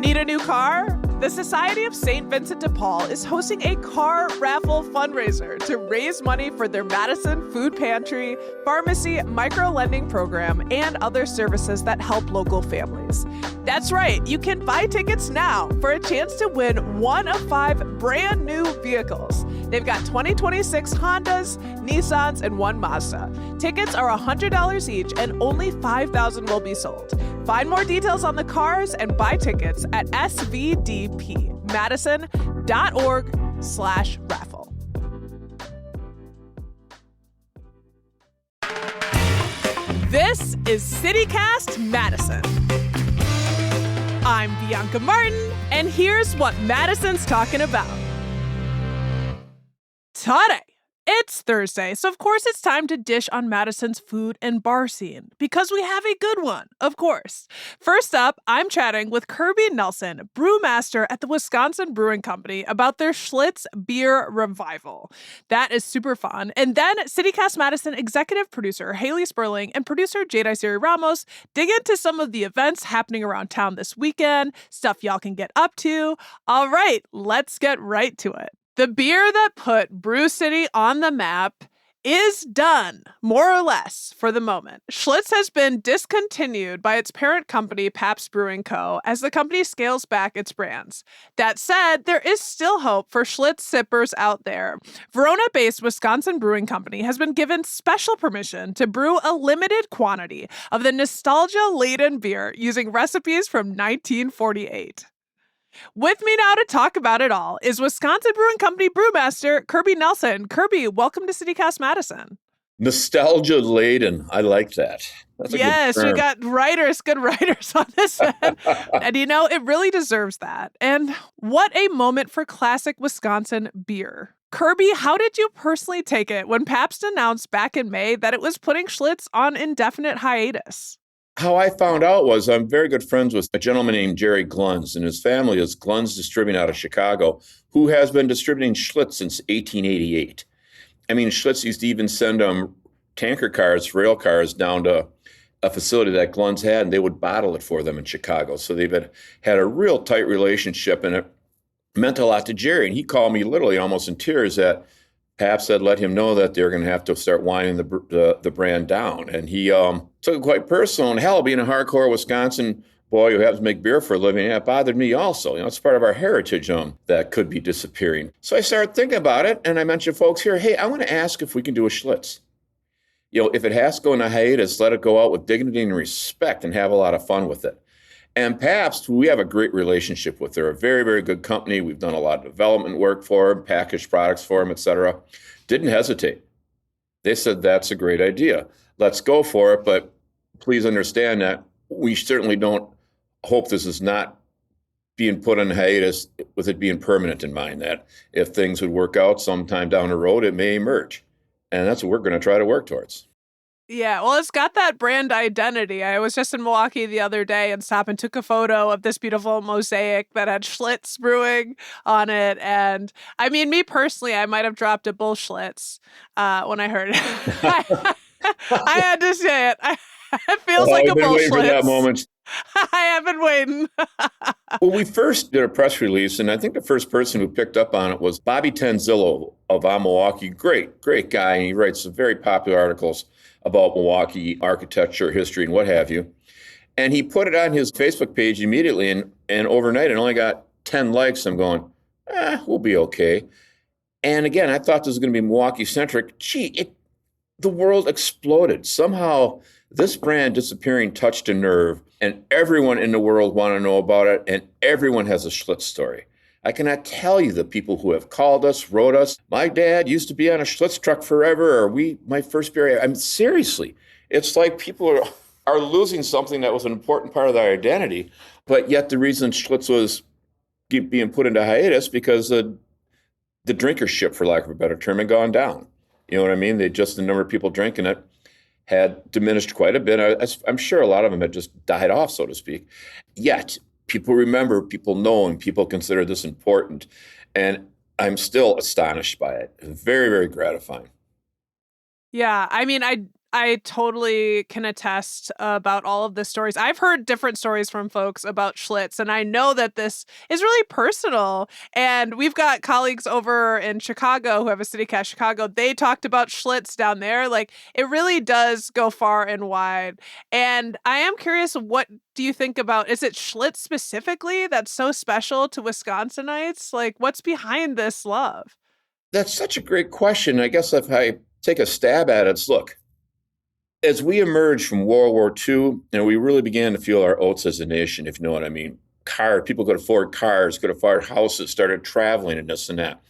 Need a new car? The Society of St. Vincent de Paul is hosting a car raffle fundraiser to raise money for their Madison food pantry, pharmacy, micro-lending program, and other services that help local families. That's right, you can buy tickets now for a chance to win one of 5 brand new vehicles. They've got 2026 Hondas, Nissans, and one Mazda. Tickets are $100 each and only 5,000 will be sold. Find more details on the cars and buy tickets at svdpmadison.org/raffle. This is CityCast Madison. I'm Bianca Martin, and here's what Madison's talking about. Today, it's Thursday, so of course it's time to dish on Madison's food and bar scene, because we have a good one, of course. First up, I'm chatting with Kirby Nelson, brewmaster at the Wisconsin Brewing Company, about their Schlitz beer revival. That is super fun. And then CityCast Madison executive producer Haley Sperling and producer Jade Isiri Ramos dig into some of the events happening around town this weekend, stuff y'all can get up to. All right, let's get right to it. The beer that put Brew City on the map is done, more or less, for the moment. Schlitz has been discontinued by its parent company, Pabst Brewing Co., as the company scales back its brands. That said, there is still hope for Schlitz sippers out there. Verona-based Wisconsin Brewing Company has been given special permission to brew a limited quantity of the nostalgia-laden beer using recipes from 1948. With me now to talk about it all is Wisconsin Brewing Company brewmaster Kirby Nelson. Kirby, welcome to CityCast Madison. Nostalgia laden. I like that. That's a yes, good term. We got good writers on this end. And it really deserves that. And what a moment for classic Wisconsin beer. Kirby, how did you personally take it when Pabst announced back in May that it was putting Schlitz on indefinite hiatus? How I found out was I'm very good friends with a gentleman named Jerry Glunz, and his family is Glunz Distributing out of Chicago, who has been distributing Schlitz since 1888. I mean, Schlitz used to even send tanker cars, rail cars, down to a facility that Glunz had, and they would bottle it for them in Chicago. So they've had a real tight relationship, and it meant a lot to Jerry. And he called me literally almost in tears that Pabst had let him know that they're going to have to start winding the brand down. And he took it quite personal. And hell, being a hardcore Wisconsin boy who happens to make beer for a living, it bothered me also. It's part of our heritage that could be disappearing. So I started thinking about it, and I mentioned folks here, hey, I want to ask if we can do a Schlitz. If it has to go into hiatus, let it go out with dignity and respect and have a lot of fun with it. And Pabst, who we have a great relationship with, they're a very, very good company. We've done a lot of development work for them, packaged products for them, et cetera. Didn't hesitate. They said, that's a great idea. Let's go for it. But please understand that we certainly don't hope this is not being put on hiatus with it being permanent in mind, that if things would work out sometime down the road, it may emerge. And that's what we're going to try to work towards. Yeah, well, it's got that brand identity. I was just in Milwaukee the other day and stopped and took a photo of this beautiful mosaic that had Schlitz Brewing on it. And I mean, me personally, I might have dropped a bull Schlitz when I heard it. I had to say it. It feels like a bull Schlitz. For that moment. I have been waiting. Well, we first did a press release, and I think the first person who picked up on it was Bobby Tanzillo of Milwaukee. Great guy. And he writes some very popular articles about Milwaukee architecture, history, and what have you. And he put it on his Facebook page immediately, and overnight it only got 10 likes. I'm going, we'll be okay. And again, I thought this was going to be Milwaukee-centric. The world exploded. Somehow this brand disappearing touched a nerve, and everyone in the world want to know about it, and everyone has a Schlitz story. I cannot tell you the people who have called us, wrote us. My dad used to be on a Schlitz truck forever, or my first beer. I mean, seriously, it's like people are losing something that was an important part of their identity, but yet the reason Schlitz was being put into hiatus because the drinkership, for lack of a better term, had gone down. You know what I mean? The number of people drinking it had diminished quite a bit. I'm sure a lot of them had just died off, so to speak. Yet, people remember, people know, and people consider this important. And I'm still astonished by it. Very, very gratifying. Yeah, I mean, I totally can attest about all of the stories. I've heard different stories from folks about Schlitz, and I know that this is really personal. And we've got colleagues over in Chicago who have a CityCast Chicago. They talked about Schlitz down there. Like, it really does go far and wide. And I am curious, what do you think about, is it Schlitz specifically that's so special to Wisconsinites? Like, what's behind this love? That's such a great question. I guess if I take a stab at it, it's look, as we emerged from World War II, and we really began to feel our oats as a nation, if you know what I mean. People could afford cars, could afford houses, started traveling and this and that.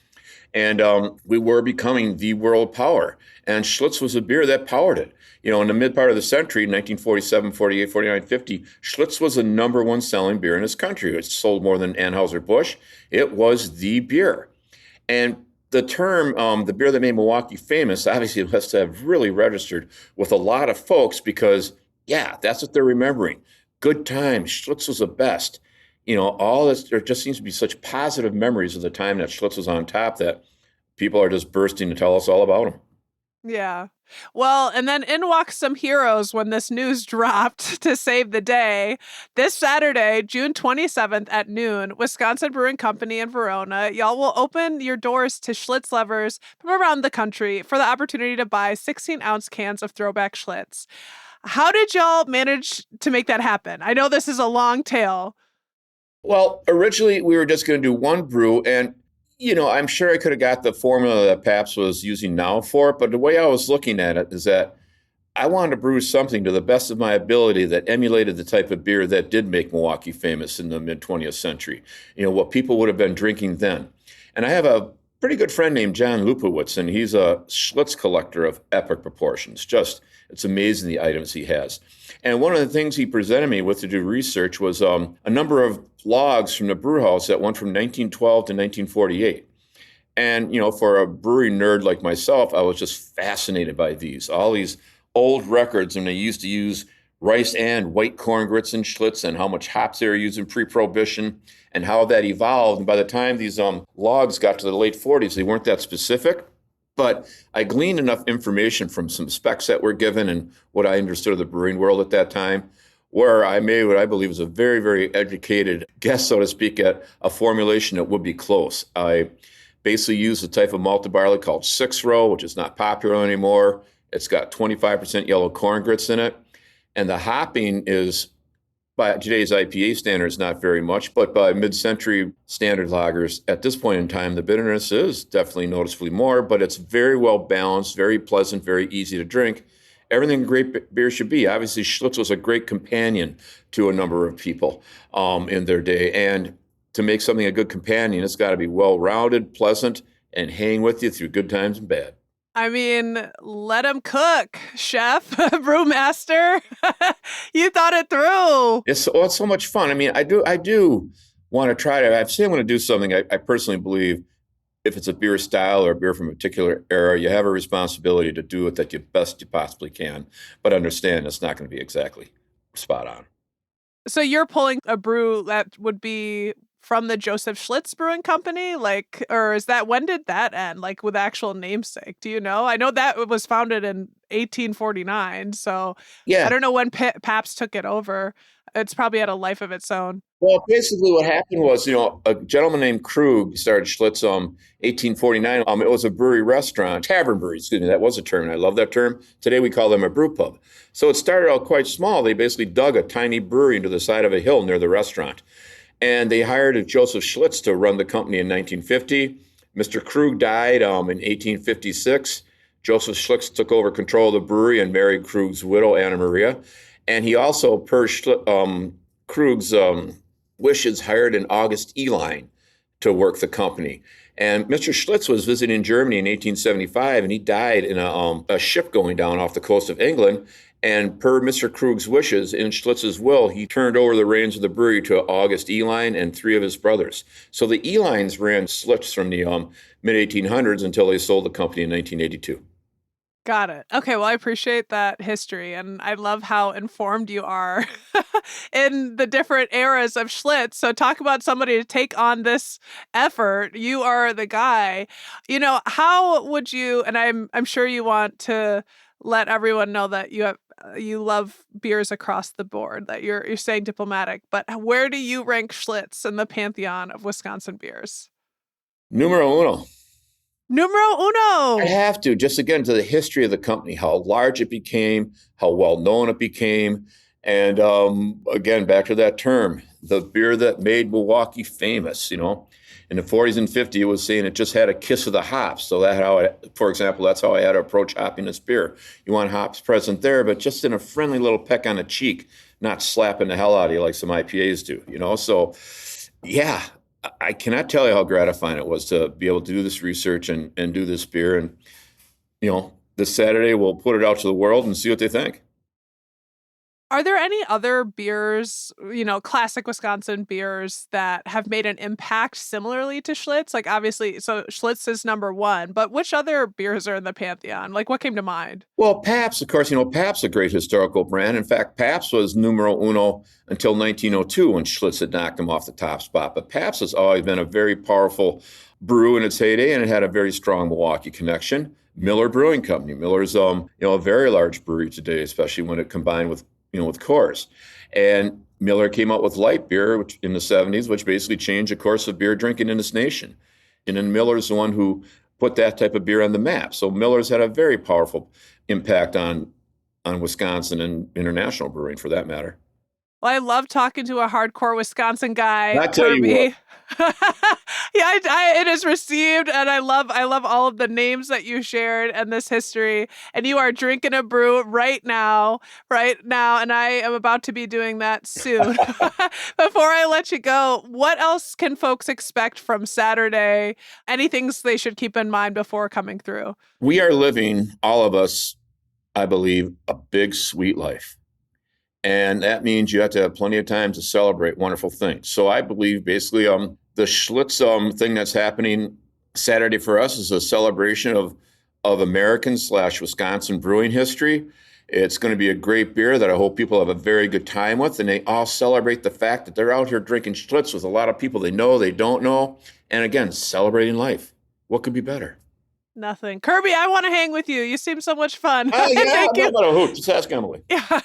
And we were becoming the world power. And Schlitz was a beer that powered it. In the mid part of the century, 1947, 48, 49, 50, Schlitz was the number one selling beer in this country. It sold more than Anheuser-Busch. It was the beer. And the term, the beer that made Milwaukee famous, obviously has to have really registered with a lot of folks because, yeah, that's what they're remembering. Good times. Schlitz was the best. All this, there just seems to be such positive memories of the time that Schlitz was on top that people are just bursting to tell us all about them. Yeah. Well, and then in walk some heroes when this news dropped to save the day. This Saturday, June 27th at noon, Wisconsin Brewing Company in Verona, y'all will open your doors to Schlitz lovers from around the country for the opportunity to buy 16-ounce cans of throwback Schlitz. How did y'all manage to make that happen? I know this is a long tale. Well, originally we were just going to do one brew, and I'm sure I could have got the formula that Pabst was using now for it, but the way I was looking at it is that I wanted to brew something to the best of my ability that emulated the type of beer that did make Milwaukee famous in the mid 20th century. What people would have been drinking then. And I have a pretty good friend named John Lupowitz, and he's a Schlitz collector of epic proportions. It's amazing the items he has. And one of the things he presented me with to do research was a number of logs from the brew house that went from 1912 to 1948. And, for a brewery nerd like myself, I was just fascinated by all these old records, and they used to use rice and white corn grits in Schlitz and how much hops they were using pre-Prohibition and how that evolved. And by the time these logs got to the late 40s, they weren't that specific. But I gleaned enough information from some specs that were given and what I understood of the brewing world at that time, where I made what I believe is a very, very educated guess, so to speak, at a formulation that would be close. I basically used a type of malted barley called 6-row, which is not popular anymore. It's got 25% yellow corn grits in it. And the hopping is, by today's IPA standards, not very much, but by mid-century standard lagers, at this point in time, the bitterness is definitely noticeably more, but it's very well balanced, very pleasant, very easy to drink. Everything great beer should be. Obviously, Schlitz was a great companion to a number of people in their day. And to make something a good companion, it's got to be well-rounded, pleasant, and hang with you through good times and bad. I mean, let him cook, chef, brewmaster. You thought it through. It's so much fun. I mean, I do want to try to. I've said I'm going to do something. I personally believe if it's a beer style or a beer from a particular era, you have a responsibility to do it that you best you possibly can. But understand it's not going to be exactly spot on. So you're pulling a brew that would be from the Joseph Schlitz Brewing Company? Like, or is that, when did that end? Like with actual namesake? Do you know? I know that was founded in 1849. So I Yeah. don't know when Pabst took it over. It's probably had a life of its own. Well, basically what happened was, a gentleman named Krug started Schlitz 1849. It was a brewery restaurant, tavern brewery, excuse me. That was a term. I love that term. Today we call them a brew pub. So it started out quite small. They basically dug a tiny brewery into the side of a hill near the restaurant. And they hired Joseph Schlitz to run the company in 1950. Mr. Krug died in 1856. Joseph Schlitz took over control of the brewery and married Krug's widow, Anna Maria. And he also, per Krug's wishes, hired an August Eline to work the company. And Mr. Schlitz was visiting Germany in 1875, and he died in a ship going down off the coast of England. And per Mr. Krug's wishes, in Schlitz's will, he turned over the reins of the brewery to August Eline and 3 of his brothers. So the Elines ran Schlitz from the mid-1800s until they sold the company in 1982. Got it. Okay, well, I appreciate that history, and I love how informed you are in the different eras of Schlitz. So talk about somebody to take on this effort. You are the guy. How would you, and I'm sure you want to let everyone know that you love beers across the board, that you're staying diplomatic. But where do you rank Schlitz in the pantheon of Wisconsin beers? Numero uno. Numero I uno. have to, just again, to the history of the company, how large it became, how well known it became. And again, back to that term, the beer that made Milwaukee famous, In the 40s and 50s, it was saying it just had a kiss of the hops. So for example, that's how I had to approach hopping this beer. You want hops present there, but just in a friendly little peck on the cheek, not slapping the hell out of you like some IPAs do. So yeah, I cannot tell you how gratifying it was to be able to do this research and do this beer. And, this Saturday we'll put it out to the world and see what they think. Are there any other beers, classic Wisconsin beers that have made an impact similarly to Schlitz? Like, obviously, so Schlitz is number one, but which other beers are in the pantheon? Like, what came to mind? Well, Pabst, of course, Pabst's a great historical brand. In fact, Pabst was numero uno until 1902 when Schlitz had knocked him off the top spot. But Pabst has always been a very powerful brew in its heyday, and it had a very strong Milwaukee connection. Miller Brewing Company. Miller's, a very large brewery today, especially when it combined with Coors. And Miller came out with light beer in the 70s, which basically changed the course of beer drinking in this nation. And then Miller's the one who put that type of beer on the map. So Miller's had a very powerful impact on Wisconsin and international brewing, for that matter. Well, I love talking to a hardcore Wisconsin guy, I tell you Kirby. Yeah, it is received, and I love all of the names that you shared and this history. And you are drinking a brew right now, and I am about to be doing that soon. Before I let you go, what else can folks expect from Saturday? Any things they should keep in mind before coming through? We are living, all of us, I believe, a big, sweet life. And that means you have to have plenty of time to celebrate wonderful things. So I believe basically the Schlitz thing that's happening Saturday for us is a celebration of American/Wisconsin brewing history. It's going to be a great beer that I hope people have a very good time with. And they all celebrate the fact that they're out here drinking Schlitz with a lot of people they know, they don't know. And again, celebrating life. What could be better? Nothing. Kirby, I want to hang with you. You seem so much fun. Oh, yeah. Thank you. About a hoot. Just ask Emily. Yeah.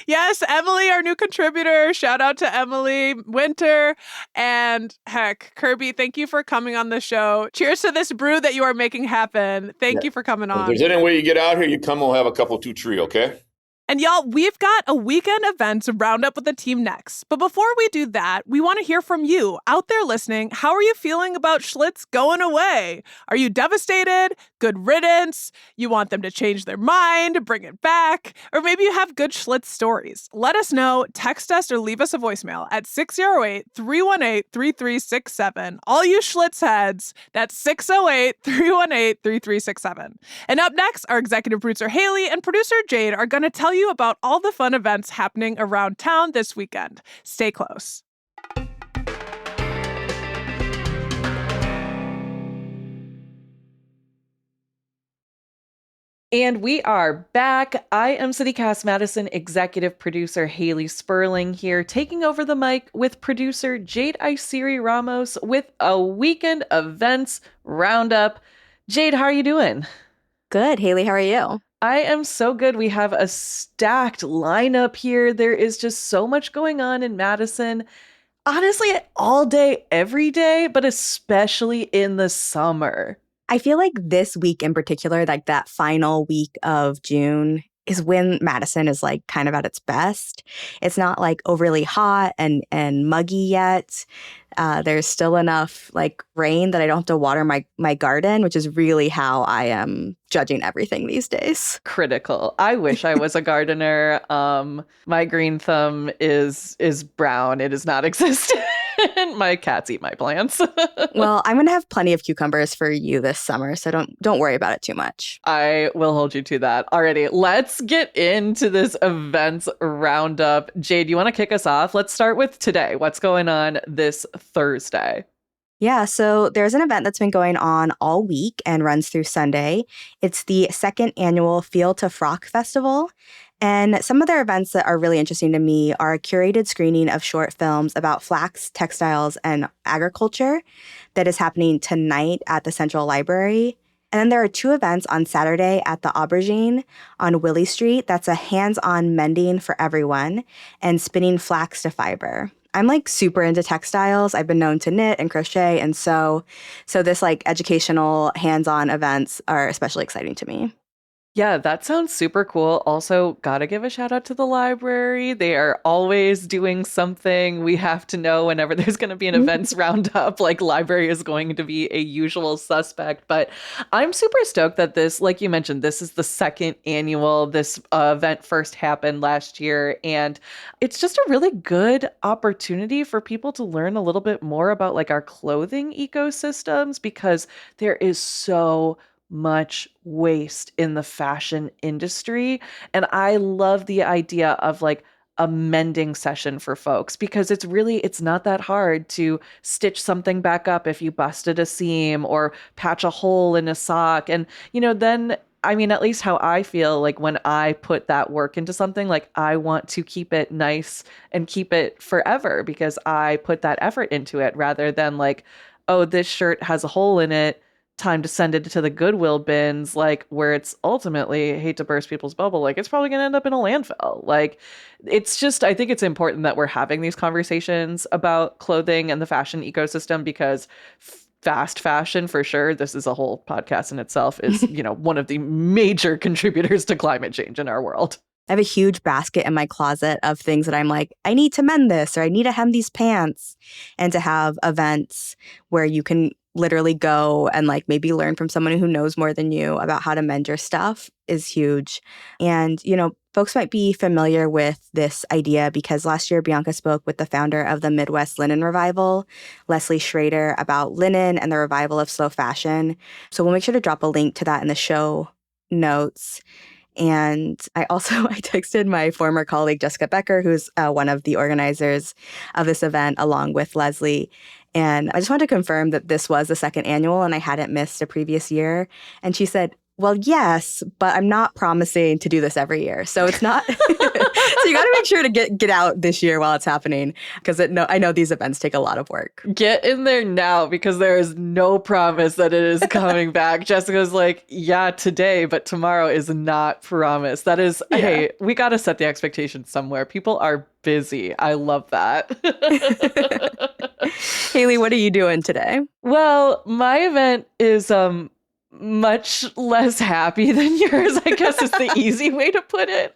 Yes, Emily, our new contributor. Shout out to Emily Winter. And heck, Kirby, thank you for coming on the show. Cheers to this brew that you are making happen. Thank you for coming on. If there's any way you get out here, you come, we'll have a couple, 2-3, okay? And y'all, we've got a weekend event to round up with the team next. But before we do that, we want to hear from you out there listening. How are you feeling about Schlitz going away? Are you devastated? Good riddance? You want them to change their mind, bring it back? Or maybe you have good Schlitz stories. Let us know. Text us or leave us a voicemail at 608-318-3367. All you Schlitz heads, that's 608-318-3367. And up next, our executive producer Haley and producer Jade are going to tell you about all the fun events happening around town this weekend. Stay close. And we are back. I am CityCast Madison executive producer Haley Sperling here, taking over the mic with producer Jade Isiri Ramos with a weekend events roundup. Jade, how are you doing? Good. Haley, how are you? I am so good. We have a stacked lineup here. There is just so much going on in Madison. Honestly, all day, every day, but especially in the summer. I feel like this week in particular, like that final week of June, is when Madison is like kind of at its best. It's not like overly hot and muggy yet. There's still enough like rain that I don't have to water my garden, which is really how I am judging everything these days. Critical. I wish I was a gardener. My green thumb is brown. It is not existent. My cats eat my plants. Well, I'm gonna have plenty of cucumbers for you this summer, so don't worry about it too much. I will hold you to that. Alrighty, let's get into this events roundup. Jade, you want to kick us off? Let's start with today. What's going on this Thursday? Yeah, so there's an event that's been going on all week and runs through Sunday. It's the second annual Field to Frock Festival. And some of their events that are really interesting to me are a curated screening of short films about flax, textiles, and agriculture that is happening tonight at the Central Library. And then there are 2 events on Saturday at the Aubergine on Willie Street. That's a hands-on mending for everyone and spinning flax to fiber. I'm like super into textiles. I've been known to knit and crochet. And so this like educational hands-on events are especially exciting to me. Yeah, that sounds super cool. Also, gotta give a shout out to the library. They are always doing something. We have to know whenever there's going to be an events roundup, like library is going to be a usual suspect. But I'm super stoked that this, like you mentioned, this is the second annual. This event first happened last year. And it's just a really good opportunity for people to learn a little bit more about like our clothing ecosystems, because there is so much waste in the fashion industry. And I love the idea of like a mending session for folks, because it's not that hard to stitch something back up if you busted a seam or patch a hole in a sock. And, then I mean, at least how I feel like when I put that work into something, like I want to keep it nice and keep it forever because I put that effort into it, rather than like, oh, this shirt has a hole in it, time to send it to the Goodwill bins, like where it's ultimately, I hate to burst people's bubble, like it's probably going to end up in a landfill. Like it's just, I think it's important that we're having these conversations about clothing and the fashion ecosystem, because fast fashion, for sure, this is a whole podcast in itself, is, one of the major contributors to climate change in our world. I have a huge basket in my closet of things that I'm like, I need to mend this, or I need to hem these pants. And to have events where you can literally go and like maybe learn from someone who knows more than you about how to mend your stuff is huge. And, folks might be familiar with this idea because last year Bianca spoke with the founder of the Midwest Linen Revival, Leslie Schrader, about linen and the revival of slow fashion. So we'll make sure to drop a link to that in the show notes. And I texted my former colleague, Jessica Becker, who's one of the organizers of this event, along with Leslie. And I just wanted to confirm that this was the second annual and I hadn't missed a previous year. And she said, well, yes, but I'm not promising to do this every year. So it's not. So you got to make sure to get out this year while it's happening, because I know these events take a lot of work. Get in there now, because there is no promise that it is coming back. Jessica's like, yeah, today, but tomorrow is not promised. That is, yeah. Hey, we got to set the expectations somewhere. People are busy. I love that. Haley, what are you doing today? Well, my event is much less happy than yours, I guess is the easy way to put it.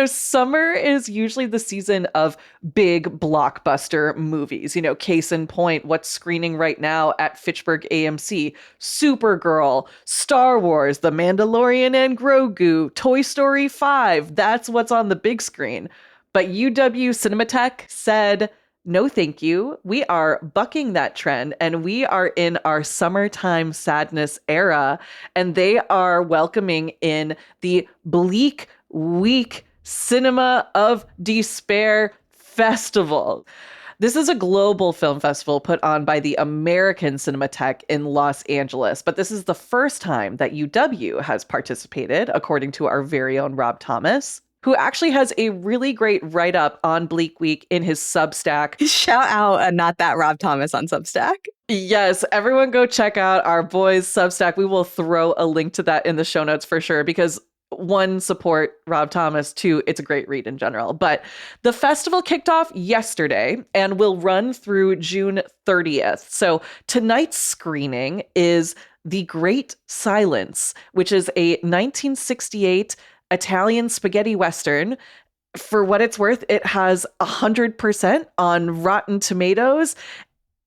Summer is usually the season of big blockbuster movies. Case in point, what's screening right now at Fitchburg AMC: Supergirl, Star Wars, The Mandalorian and Grogu, Toy Story 5. That's what's on the big screen. But UW Cinematheque said, no, thank you. We are bucking that trend, and we are in our summertime sadness era, and they are welcoming in the Bleak Week Cinema of Despair Festival. This is a global film festival put on by the American Cinematheque in Los Angeles, but this is the first time that UW has participated, according to our very own Rob Thomas, who actually has a really great write-up on Bleak Week in his Substack. Shout out and not that Rob Thomas on Substack. Yes, everyone go check out our boys' Substack. We will throw a link to that in the show notes for sure, because one, support Rob Thomas, two, it's a great read in general. But the festival kicked off yesterday and will run through June 30th. So tonight's screening is The Great Silence, which is a 1968 Italian spaghetti Western. For what it's worth, it has 100% on Rotten Tomatoes.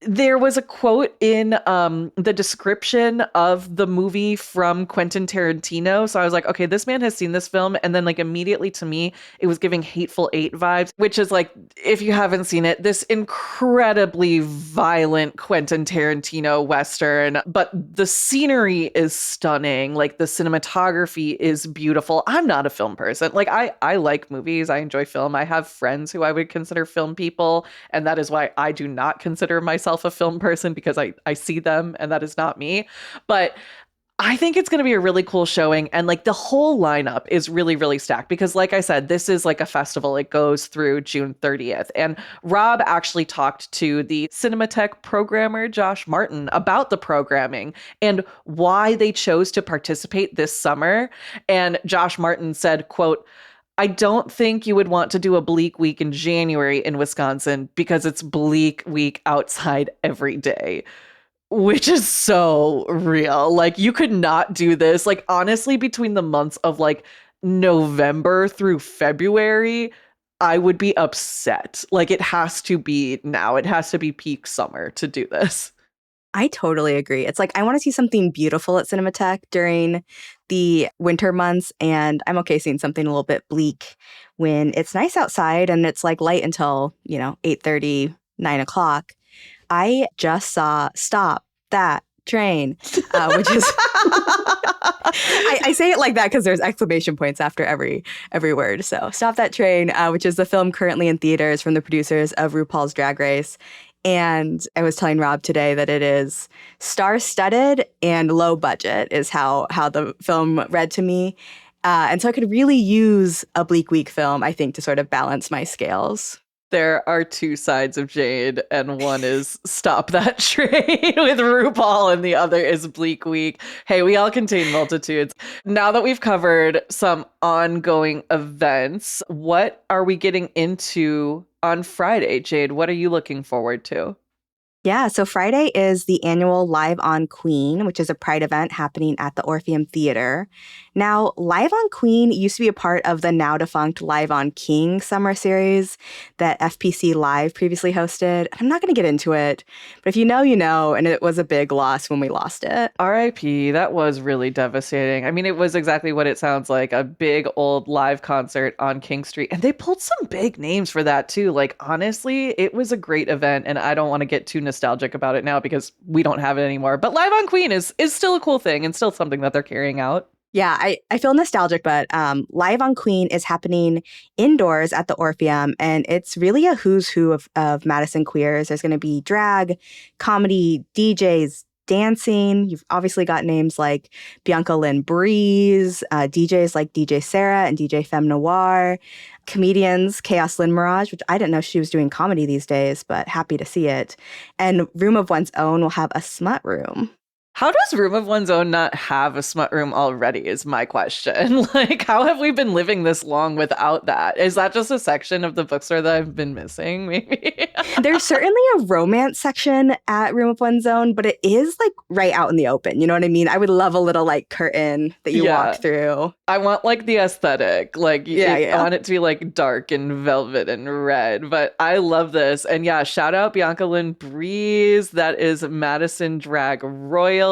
There was a quote in the description of the movie from Quentin Tarantino. So I was like, okay, this man has seen this film. And then like immediately to me, it was giving Hateful Eight vibes, which is like, if you haven't seen it, this incredibly violent Quentin Tarantino Western. But the scenery is stunning. Like the cinematography is beautiful. I'm not a film person. Like I like movies. I enjoy film. I have friends who I would consider film people. And that is why I do not consider myself a film person, because I see them and that is not me. But I think it's going to be a really cool showing. And like the whole lineup is really, really stacked because, like I said, this is like a festival. It goes through June 30th. And Rob actually talked to the Cinematheque programmer, Josh Martin, about the programming and why they chose to participate this summer. And Josh Martin said, quote, I don't think you would want to do a bleak week in January in Wisconsin because it's bleak week outside every day. Which is so real. Like, you could not do this. Like, honestly, between the months of like November through February, I would be upset. Like, it has to be now. It has to be peak summer to do this. I totally agree. It's like I want to see something beautiful at Cinematheque during the winter months, and I'm okay seeing something a little bit bleak when it's nice outside and it's like light until, 8:30, 9 o'clock. I just saw Stop That Train, which is I say it like that because there's exclamation points after every word. So Stop That Train, which is the film currently in theaters from the producers of RuPaul's Drag Race. And I was telling Rob today that it is star-studded and low budget is how the film read to me. And so I could really use a bleak week film, I think, to sort of balance my scales. There are two sides of Jade, and one is Stop That Train with RuPaul, and the other is Bleak Week. Hey, we all contain multitudes. Now that we've covered some ongoing events, what are we getting into on Friday, Jade? What are you looking forward to? Yeah, so Friday is the annual Live on Queen, which is a Pride event happening at the Orpheum Theater. Now, Live on Queen used to be a part of the now defunct Live on King summer series that FPC Live previously hosted. I'm not going to get into it, but if you know, you know, and it was a big loss when we lost it. RIP, that was really devastating. I mean, it was exactly what it sounds like, a big old live concert on King Street. And they pulled some big names for that too. Like, honestly, it was a great event, and I don't want to get too nostalgic about it now because we don't have it anymore. But Live on Queen is still a cool thing and still something that they're carrying out. Yeah, I feel nostalgic, but Live on Queen is happening indoors at the Orpheum, and it's really a who's who of Madison queers. There's going to be drag, comedy, DJs, dancing. You've obviously got names like Bianca Lynn Breeze, DJs like DJ Sarah and DJ Femme Noir, comedians, Chaos Lynn Mirage, which I didn't know she was doing comedy these days, but happy to see it. And Room of One's Own will have a smut room. How does Room of One's Own not have a smut room already is my question. Like, how have we been living this long without that? Is that just a section of the bookstore that I've been missing, maybe? There's certainly a romance section at Room of One's Own, but it is like right out in the open. You know what I mean? I would love a little like curtain that you walk through. I want like the aesthetic. Like, I want it to be like dark and velvet and red, but I love this. And yeah, shout out Bianca Lynn Breeze. That is Madison Drag Royalty.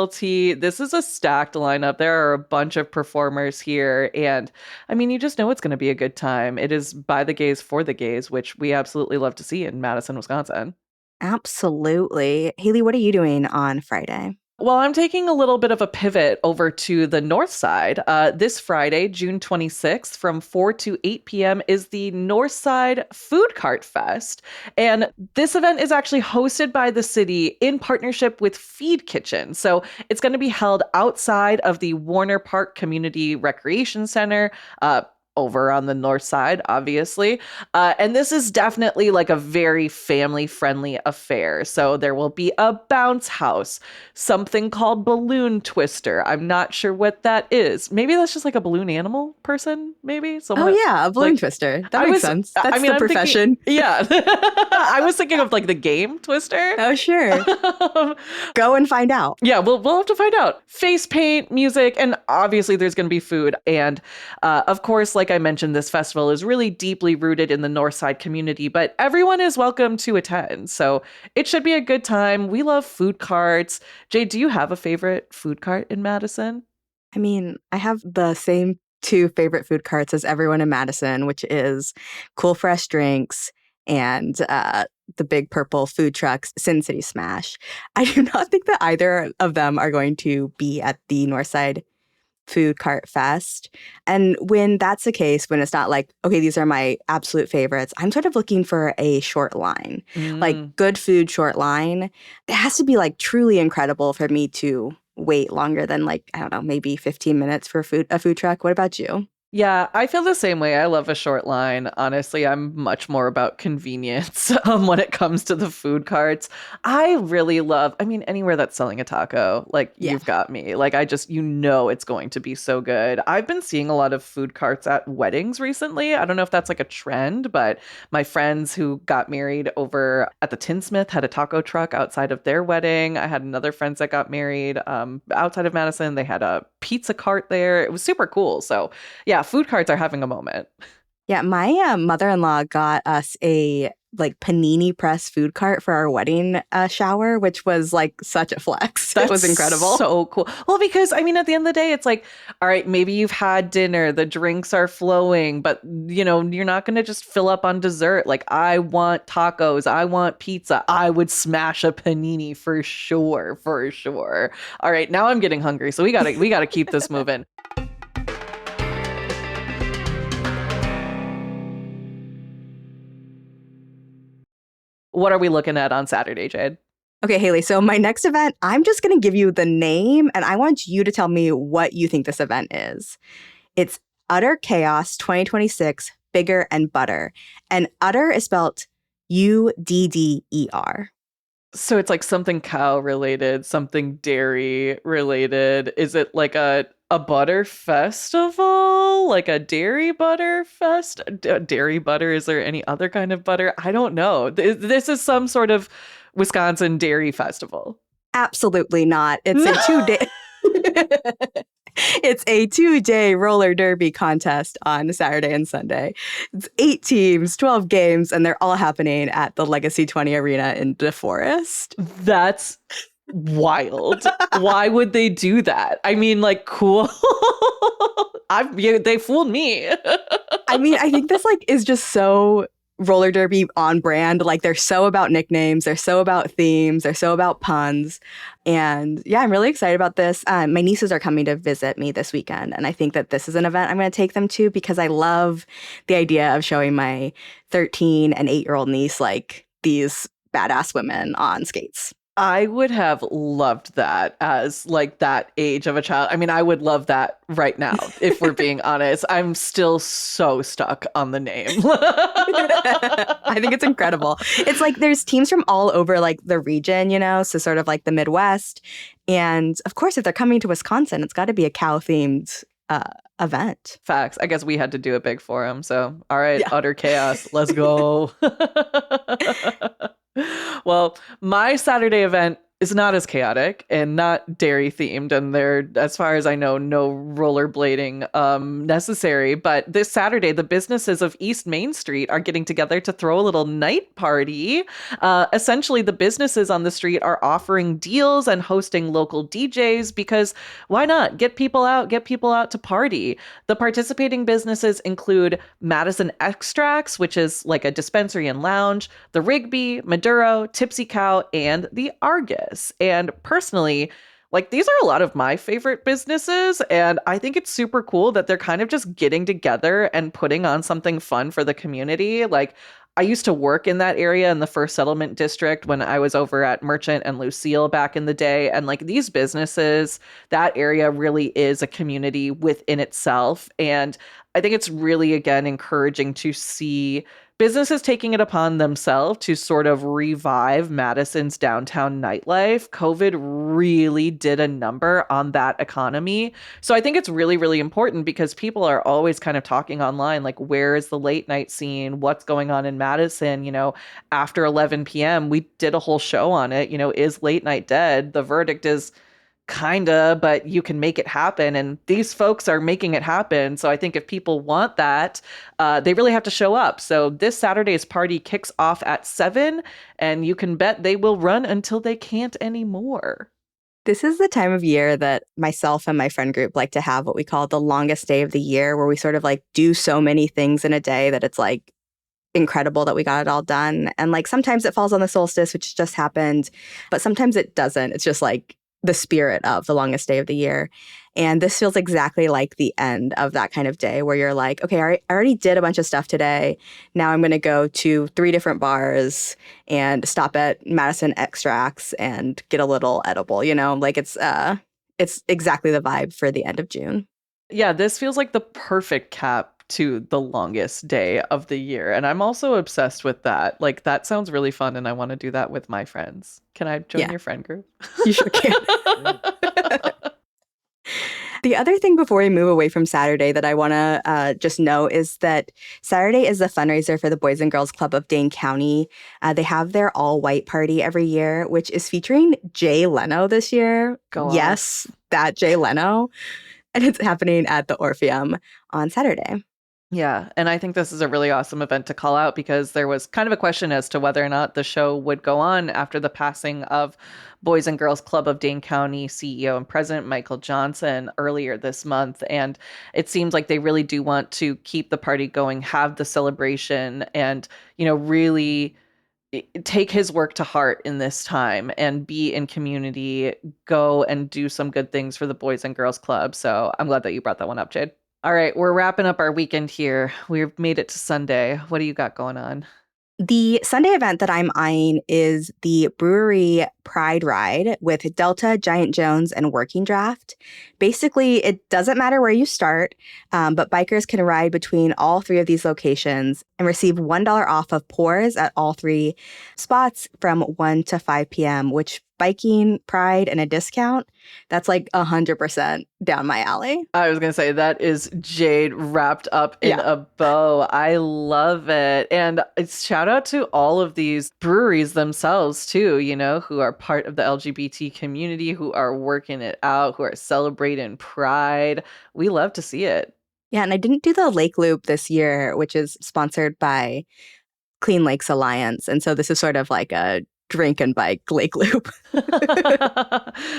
This is a stacked lineup. There are a bunch of performers here. And I mean, you just know it's going to be a good time. It is by the gays for the gays, which we absolutely love to see in Madison, Wisconsin. Absolutely. Haley, what are you doing on Friday? Well, I'm taking a little bit of a pivot over to the north side. This Friday, June 26th, from 4 to 8 p.m. is the Northside Food Cart Fest. And this event is actually hosted by the city in partnership with Feed Kitchen. So it's going to be held outside of the Warner Park Community Recreation Center, over on the north side, obviously. And this is definitely like a very family-friendly affair. So there will be a bounce house, something called Balloon Twister. I'm not sure what that is. Maybe that's just like a balloon animal person, maybe? Someone, a balloon twister. That makes sense. That's the profession. I was thinking of like the game Twister. Oh, sure. Go and find out. Yeah, we'll have to find out. Face paint, music, and obviously there's going to be food. And of course, like I mentioned, this festival is really deeply rooted in the Northside community, but everyone is welcome to attend. So it should be a good time. We love food carts. Jay, do you have a favorite food cart in Madison? I mean, I have the same two favorite food carts as everyone in Madison, which is Cool Fresh Drinks and the big purple food trucks, Sin City Smash. I do not think that either of them are going to be at the Northside Food Cart Fest. And when that's the case, when it's not like, okay, these are my absolute favorites, I'm sort of looking for a short line, like good food short line. It has to be like truly incredible for me to wait longer than like, I don't know, maybe 15 minutes for a food truck. What about you? Yeah, I feel the same way. I love a short line. Honestly, I'm much more about convenience when it comes to the food carts. I really love, I mean, anywhere that's selling a taco, like Yeah. you've got me. Like I just, it's going to be so good. I've been seeing a lot of food carts at weddings recently. I don't know if that's like a trend, but my friends who got married over at the Tinsmith had a taco truck outside of their wedding. I had another friends that got married outside of Madison. They had a pizza cart there. It was super cool. So yeah, food carts are having a moment. Yeah, my mother-in-law got us a like panini press food cart for our wedding shower, which was like such a flex. It was incredible. So cool. Well, because I mean, at the end of the day, it's like, all right, maybe you've had dinner, the drinks are flowing, but you're not going to just fill up on dessert. Like, I want tacos, I want pizza. I would smash a panini for sure, for sure. All right, now I'm getting hungry, so we gotta keep this moving. What are we looking at on Saturday, Jade? Okay, Haley, so my next event, I'm just going to give you the name and I want you to tell me what you think this event is. It's Utter Chaos 2026 Bigger and Butter. And Utter is spelled UDDER. So it's like something cow related, something dairy related. Is it like a butter festival? Like a dairy butter fest? Dairy butter? Is there any other kind of butter? I don't know. This is some sort of Wisconsin dairy festival. Absolutely not. It's a 2-day. It's a 2-day roller derby contest on Saturday and Sunday. It's 8 teams, 12 games, and they're all happening at the Legacy 20 Arena in DeForest. That's wild. Why would they do that? I mean, like, cool. They fooled me. I mean, I think this like is just so roller derby on brand. Like they're so about nicknames, they're so about themes, they're so about puns. And yeah, I'm really excited about this. My nieces are coming to visit me this weekend. And I think that this is an event I'm going to take them to because I love the idea of showing my 13 and 8-year-old niece like these badass women on skates. I would have loved that as like that age of a child. I mean, I would love that right now, if we're being honest. I'm still so stuck on the name. I think it's incredible. It's like there's teams from all over like the region, so sort of like the Midwest. And of course, if they're coming to Wisconsin, it's got to be a cow themed event. Facts. I guess we had to do it big for him. So, all right, yeah. Utter chaos. Let's go. Well, my Saturday event is not as chaotic and not dairy themed, and there, as far as I know, no rollerblading necessary. But this Saturday, the businesses of East Main Street are getting together to throw a little night party. Essentially, the businesses on the street are offering deals and hosting local DJs because why not? Get people out to party. The participating businesses include Madison Extracts, which is like a dispensary and lounge, the Rigby, Maduro, Tipsy Cow, and the Argus. And personally, like these are a lot of my favorite businesses, and I think it's super cool that they're kind of just getting together and putting on something fun for the community. Like I used to work in that area in the First Settlement District when I was over at Merchant and Lucille back in the day. And like these businesses, that area really is a community within itself. And I think it's really, again, encouraging to see businesses taking it upon themselves to sort of revive Madison's downtown nightlife. COVID really did a number on that economy. So I think it's really, really important because people are always kind of talking online, like, where is the late night scene? What's going on in Madison? After 11 p.m., we did a whole show on it. Is late night dead? The verdict is kinda, but you can make it happen. And these folks are making it happen. So I think if people want that, they really have to show up. So this Saturday's party kicks off at 7, and you can bet they will run until they can't anymore. This is the time of year that myself and my friend group like to have what we call the longest day of the year, where we sort of like do so many things in a day that it's like incredible that we got it all done. And like sometimes it falls on the solstice, which just happened, but sometimes it doesn't. It's just like the spirit of the longest day of the year. And this feels exactly like the end of that kind of day where you're like, okay, I already did a bunch of stuff today. Now I'm going to go to 3 different bars and stop at Madison Extracts and get a little edible, like it's it's exactly the vibe for the end of June. Yeah, this feels like the perfect cap to the longest day of the year. And I'm also obsessed with that. Like, that sounds really fun, and I want to do that with my friends. Can I join your friend group? You sure can. The other thing before we move away from Saturday that I want to just note is that Saturday is the fundraiser for the Boys and Girls Club of Dane County. They have their all-white party every year, which is featuring Jay Leno this year. Yes, that Jay Leno. And it's happening at the Orpheum on Saturday. Yeah, and I think this is a really awesome event to call out because there was kind of a question as to whether or not the show would go on after the passing of Boys and Girls Club of Dane County CEO and President Michael Johnson earlier this month. And it seems like they really do want to keep the party going, have the celebration, and, you know, really take his work to heart in this time and be in community, go and do some good things for the Boys and Girls Club. So I'm glad that you brought that one up, Jade. All right, we're wrapping up our weekend here. We've made it to Sunday. What do you got going on? The Sunday event that I'm eyeing is the Brewery Pride Ride with Delta, Giant Jones, and Working Draft. Basically, it doesn't matter where you start, but bikers can ride between all three of these locations and receive $1 off of pours at all three spots from 1 to 5 p.m., which biking, pride, and a discount, that's like 100% down my alley. I was going to say that is Jade wrapped up in a bow. I love it. And it's shout out to all of these breweries themselves too, you know, who are part of the LGBT community, who are working it out, who are celebrating pride. We love to see it. Yeah, and I didn't do the Lake Loop this year, which is sponsored by Clean Lakes Alliance. And so this is sort of like a drink and bike Lake Loop.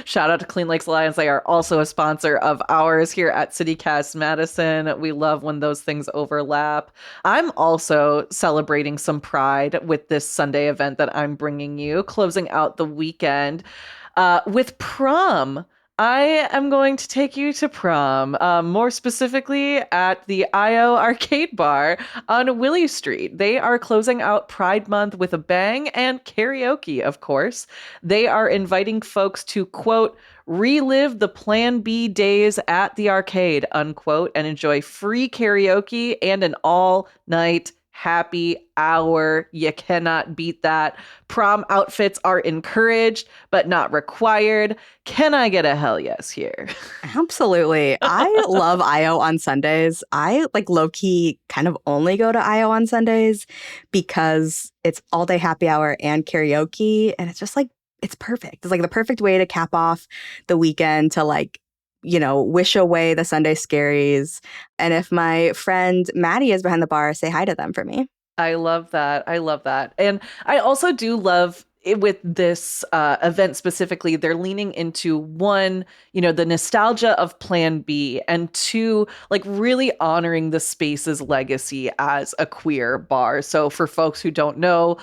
Shout out to Clean Lakes Alliance. They are also a sponsor of ours here at CityCast Madison. We love when those things overlap. I'm also celebrating some pride with this Sunday event that I'm bringing you, closing out the weekend with prom. I am going to take you to prom, more specifically at the IO Arcade Bar on Willie Street. They are closing out Pride Month with a bang and karaoke, of course. They are inviting folks to, quote, relive the Plan B days at the arcade, unquote, and enjoy free karaoke and an all-night happy hour. You cannot beat that. Prom outfits are encouraged, but not required. Can I get a hell yes here? Absolutely. I love IO on Sundays. I like low-key kind of only go to IO on Sundays because it's all-day happy hour and karaoke. And it's just like, it's perfect. It's like the perfect way to cap off the weekend to like, you know, wish away the Sunday scaries. And if my friend Maddie is behind the bar, say hi to them for me. I love that. I love that. And I also do love it with this event specifically. They're leaning into one, you know, the nostalgia of Plan B, and two, like really honoring the space's legacy as a queer bar. So for folks who don't know,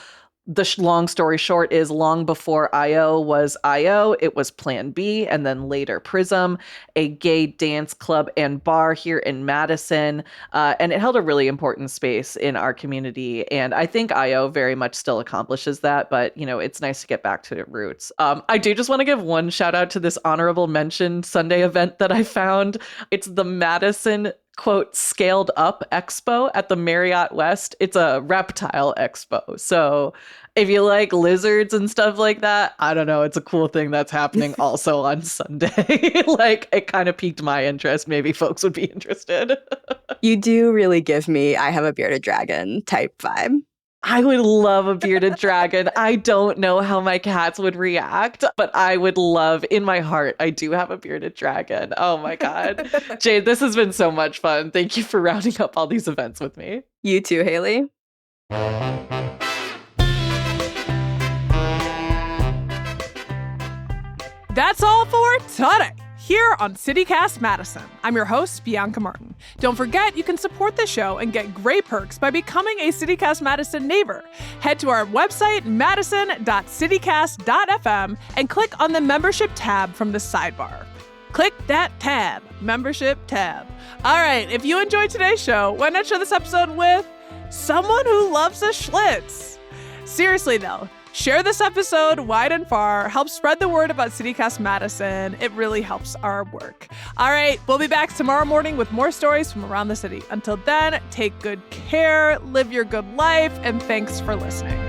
the long story short is long before IO was IO, it was Plan B, and then later Prism, a gay dance club and bar here in Madison. And it held a really important space in our community. And I think IO very much still accomplishes that. But, you know, it's nice to get back to its roots. I do just want to give one shout out to this honorable mention Sunday event that I found. It's the Madison quote, scaled up expo at the Marriott West. It's a reptile expo. So if you like lizards and stuff like that, I don't know, it's a cool thing that's happening also on Sunday. Like, it kind of piqued my interest. Maybe folks would be interested. You do really give me I have a bearded dragon type vibe. I would love a bearded dragon. I don't know how my cats would react, but I would love, in my heart, I do have a bearded dragon. Oh my God. Jade, this has been so much fun. Thank you for rounding up all these events with me. You too, Haley. That's all for today here on CityCast Madison. I'm your host, Bianca Martin. Don't forget, you can support the show and get great perks by becoming a CityCast Madison neighbor. Head to our website, madison.citycast.fm, and click on the membership tab from the sidebar. Click that tab, membership tab. All right, if you enjoyed today's show, why not share this episode with someone who loves a Schlitz? Seriously, though, share this episode wide and far. Help spread the word about CityCast Madison. It really helps our work. All right, we'll be back tomorrow morning with more stories from around the city. Until then, take good care, live your good life, and thanks for listening.